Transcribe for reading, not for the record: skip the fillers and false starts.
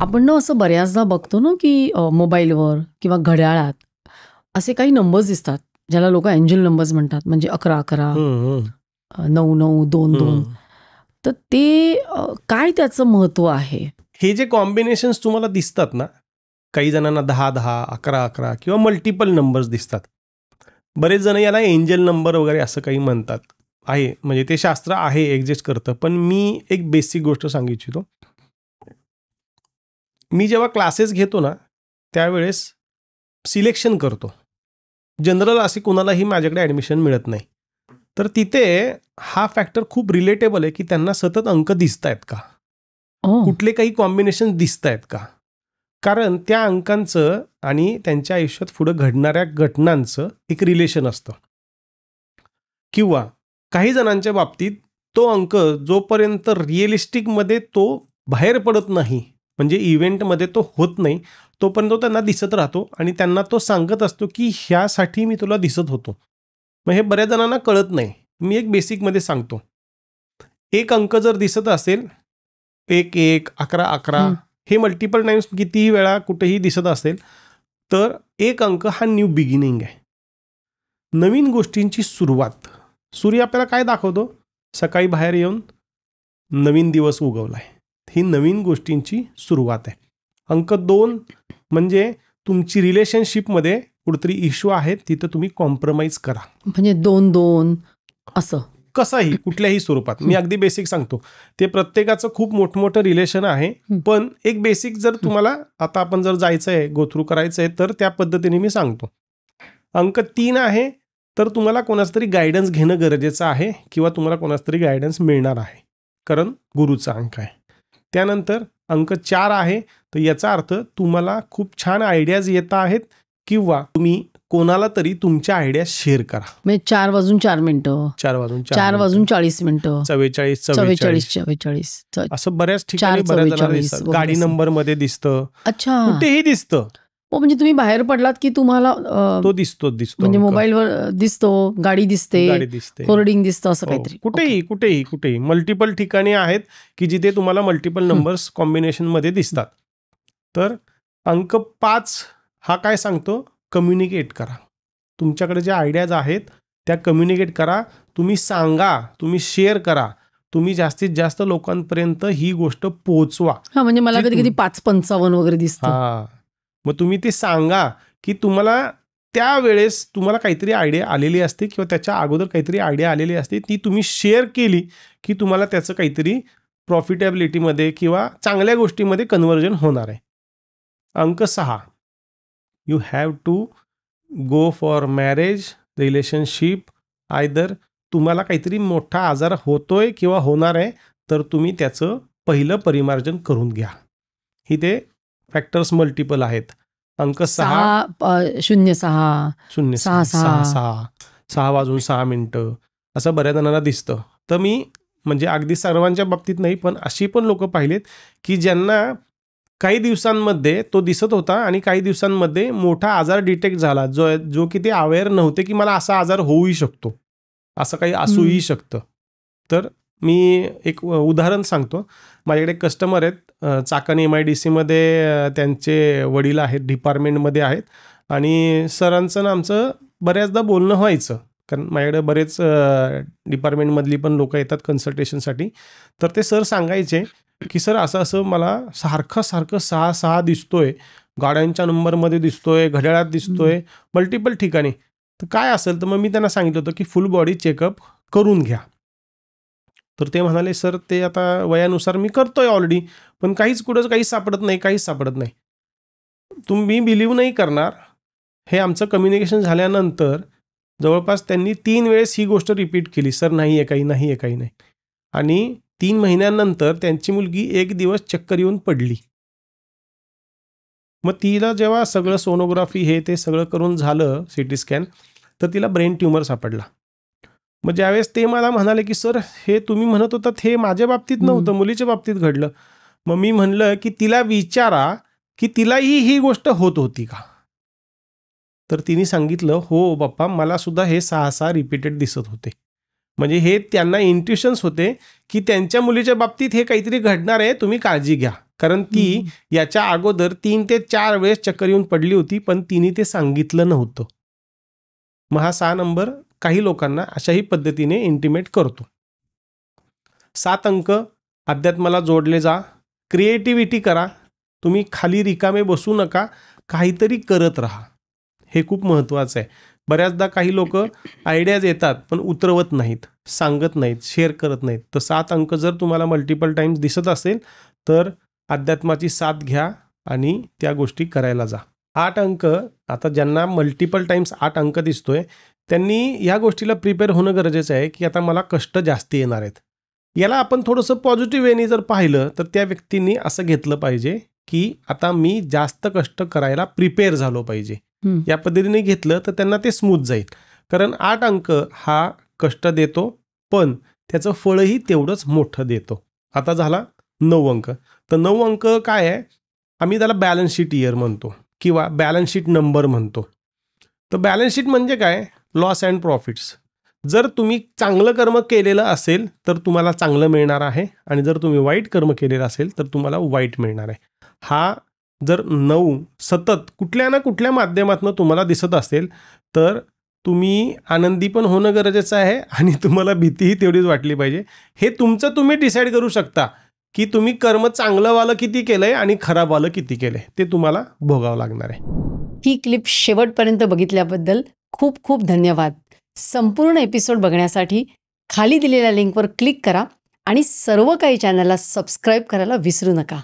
आपण ना असं बऱ्याचदा बघतो ना, की मोबाईलवर किंवा घड्याळात असे काही नंबर्स दिसतात, ज्याला लोकं एंजल नंबर्स म्हणतात. म्हणजे 11-11, हम्म, 9-9, 2-2. हम्म. तर ते काय त्याचं महत्त्व आहे? हे जे कॉम्बिनेशन्स तुम्हाला दिसतात ना, काही जणांना 10-10, 11-11 किंवा मल्टिपल नंबर्स दिसतात. बरेच जण याला एंजल नंबर वगैरे असं काही म्हणतात. आहे म्हणजे ते शास्त्र आहे, एक्झिस्ट करतं. पण मी एक बेसिक गोष्ट सांगू इच्छितो. मी जेव्हा क्लासेस घेतो ना, त्यावेळेस सिलेक्शन करतो. जनरल असे कुणालाही माझ्याकडे ॲडमिशन मिळत नाही. तर तिथे हा फॅक्टर खूप रिलेटेबल आहे, की त्यांना सतत अंक दिसत आहेत का? कुठले काही कॉम्बिनेशन दिसत आहेत का? कारण त्या अंकांचं आणि त्यांच्या आयुष्यात पुढं घडणाऱ्या घटनांचं एक रिलेशन असतं. किंवा काही जणांच्या बाबतीत तो अंक जोपर्यंत रिअलिस्टिकमध्ये तो बाहेर पडत नाही, म्हणजे इव्हेंटमध्ये तो होत नाही, तोपर्यंत तो त्यांना दिसत राहतो आणि त्यांना तो सांगत असतो की ह्यासाठी मी तुला दिसत होतो. मग हे बऱ्याच जणांना कळत नाही. मी एक बेसिकमध्ये सांगतो. एक अंक जर दिसत असेल, 1-1, 11-11 हे मल्टिपल टाइम्स कितीही वेळा कुठेही दिसत असेल, तर एक अंक हा न्यू बिगिनिंग आहे, नवीन गोष्टींची सुरुवात. सूर्य आपल्याला काय दाखवतो? सकाळी बाहेर येऊन नवीन दिवस उगवलाय. ही नवीन गोष्टींची सुरुवात आहे. अंक 2 म्हणजे तुमची रिलेशनशिपमध्ये कुठेतरी इश्यू आहे, तिथं तुम्ही कॉम्प्रोमाइज करा. म्हणजे 2-2 असं कसंही कुठल्याही स्वरूपात. मी अगदी बेसिक सांगतो. ते प्रत्येकाचं खूप मोठमोठं रिलेशन आहे, पण एक बेसिक जर तुम्हाला आता आपण जर जायचं आहे, गो थ्रू करायचं आहे, तर त्या पद्धतीने मी सांगतो. अंक 3 आहे, तर तुम्हाला कोणाचं तरी गायडन्स घेणं गरजेचं आहे किंवा तुम्हाला कोणाचं तरी गायडन्स मिळणार आहे, कारण गुरुचा अंक आहे. त्यानंतर अंक 4 आहे, तर याचा अर्थ तुम्हाला खूप छान आयडियाज येत आहेत किंवा तुम्ही कोणाला तरी तुमच्या आयडिया शेअर करा. म्हणजे 4 वाजून 4 मिनिटं, 4 वाजून 4 वाजून 40 मिनिटं, 44 असं बऱ्याच ठिकाणी बऱ्याच जणांना दिसतं. गाडी नंबर मध्ये दिसतं, अच्छा, कुठेही दिसतं. म्हणजे तुम्ही बाहेर पडलात की तुम्हाला तो दिसतो म्हणजे मोबाईलवर दिसतो, गाडी दिसते, होर्डिंग दिसतं, असं काहीतरी. कुठेही मल्टिपल ठिकाणी आहेत की जिथे तुम्हाला मल्टिपल नंबर्स कॉम्बिनेशन मध्ये दिसतात. तर अंक 5 हा काय सांगतो? कम्युनिकेट करा. तुमच्याकडे ज्या आयडियाज आहेत त्या कम्युनिकेट करा. तुम्ही सांगा, तुम्ही शेअर करा, तुम्ही जास्तीत जास्त लोकांपर्यंत ही गोष्ट पोहोचवा. हा, म्हणजे मला कधी कधी 5-55 वगैरे दिसतं. मग तुम्ही ते सांगा की तुम्हाला त्यावेळेस तुम्हाला काहीतरी आयडिया आलेली असते किंवा त्याच्या अगोदर काहीतरी आयडिया आलेली असते, ती तुम्ही शेअर केली की तुम्हाला त्याचं काहीतरी प्रॉफिटेबिलिटीमध्ये किंवा चांगल्या गोष्टीमध्ये कन्व्हर्जन होणार आहे. अंक 6, you have to go for marriage, relationship. Either तुम्हाला काहीतरी मोठा आजार होतोय किंवा होणार आहे, तर तुम्ही त्याचं पहिलं परिमार्जन करून घ्या. ही ते फॅक्टर्स मल्टिपल आहेत. अंक 6 6 वाजून 6 मिनिटं असं बऱ्याच जणांना दिसतं. तर मी म्हणजे अगदी सर्वांच्या बाबतीत नाही, पण अशी पण लोक पाहिलेत की ज्यांना काही दिवसांमध्ये तो दिसत होता आणि काही दिवसांमध्ये मोठा आजार डिटेक्ट झाला, जो की ते अवेअर नव्हते की मला असा आजार होऊही शकतो, असं काही असूही शकतं. तर मी एक उदाहरण सांगतो. माझ्याकडे कस्टमर आहेत, चाकण MIDC मध्ये त्यांचे वडील आहेत, डिपार्टमेंटमध्ये आहेत, आणि सरांचं ना आमचं बऱ्याचदा बोलणं व्हायचं, कारण माझ्याकडे बरेच डिपार्टमेंटमधली पण लोक येतात कन्सल्टेशनसाठी. तर ते सर सांगायचे की सर असं मला सारखं 6 दिसतोय, गाड्यांच्या नंबरमध्ये दिसतोय, घड्याळात दिसतोय, मल्टिपल ठिकाणी. तर काय असेल? तर मग मी त्यांना सांगितलं होतं की फुल बॉडी चेकअप करून घ्या. तर ते म्हणाले सर ते आता वयानुसार मी करतोय ऑलरेडी, पण काहीच सापडत नाही. तुम्ही बिलीव्ह नाही करणार, हे आमचं कम्युनिकेशन झाल्यानंतर जवळपास त्यांनी 3 वेळेस ही गोष्ट रिपीट केली, सर नाही आहे काही. आणि 3 महिन्यानंतर त्यांची मुलगी एक दिवस चक्कर येऊन पडली. मग तिला जेव्हा सगळं सोनोग्राफी हे ते सगळं करून झालं, CT स्कॅन, तर तिला ब्रेन ट्यूमर सापडला. मग ज्यावेळेस ते मला म्हणाले की सर हे तुम्ही म्हणत होतात हे माझ्या बाबतीत नव्हतं, मुलीच्या बाबतीत घडलं. मग मी म्हणलं की तिला विचारा की तिलाही ही गोष्ट होत होती का? तर तिने सांगितलं, हो बाप्पा, मला सुद्धा हे 6 रिपीटेड दिसत होते. म्हणजे हे त्यांना इंट्युशन्स होते की त्यांच्या मुलीच्या बाबतीत हे काहीतरी घडणार आहे, तुम्ही काळजी घ्या. कारण ती याच्या अगोदर 3 ते 4 वेळेस चक्कर येऊन पडली होती, पण तिने ते सांगितलं नव्हतं. मग हा 6 नंबर काही लोकांना अशाही पद्धतीने इंटिमेट करतो. 7 अंक अध्यात्माला जोडले जा, क्रिएटिव्हिटी करा. तुम्ही खाली रिकामे बसू नका, काहीतरी करत राहा. हे खूप महत्त्वाचं आहे. बऱ्याचदा काही लोक आयडियाज येतात पण उतरवत नाहीत, सांगत नाहीत, शेअर करत नाहीत. तर 7 अंक जर तुम्हाला मल्टिपल टाइम्स दिसत असेल तर अध्यात्माची साथ घ्या आणि त्या गोष्टी करायला जा. 8 अंक, आता ज्यांना मल्टिपल टाइम्स 8 अंक दिसतोय त्यांनी या गोष्टीला प्रिपेअर होणं गरजेचं आहे की आता मला कष्ट जास्त येणार आहेत. याला आपण थोडंसं पॉझिटिव्ह वेनी जर पाहिलं तर त्या व्यक्तींनी असं घेतलं पाहिजे की आता मी जास्त कष्ट करायला प्रिपेअर झालो पाहिजे. या पद्धतीने घेतलं तर त्यांना ते स्मूथ जाईल. कारण 8 अंक हा कष्ट देतो पण त्याचं फळही तेवढंच मोठं देतो. आता झाला 9 अंक. तर 9 अंक काय आहे, आम्ही त्याला बॅलन्स शीट इयर म्हणतो किंवा बॅलन्स शीट नंबर म्हणतो. तर बॅलन्स शीट म्हणजे काय, लॉस अँड प्रॉफिट्स. जर तुम्ही चांगलं कर्म केलेलं असेल तर तुम्हाला चांगलं मिळणार आहे आणि जर तुम्ही वाईट कर्म केलेलं असेल तर तुम्हाला वाईट मिळणार आहे. हा जर 9 सतत कुठल्या ना कुठल्या माध्यमातून तुम्हाला दिसत असेल तर तुम्ही आनंदी पण होणं गरजेचं आहे आणि तुम्हाला भीतीही तेवढीच वाटली पाहिजे. हे तुमचं तुम्ही डिसाईड करू शकता की तुम्ही कर्म चांगलंवालं किती केलंय आणि खराबवालं किती केलंय, ते तुम्हाला भोगावं लागणार आहे. ही क्लिप शेवटपर्यंत बघितल्याबद्दल खूप खूप धन्यवाद. संपूर्ण एपिसोड बघण्यासाठी खाली दिलेल्या लिंकवर क्लिक करा आणि सर्व काही चॅनलला सबस्क्राईब करायला विसरू नका.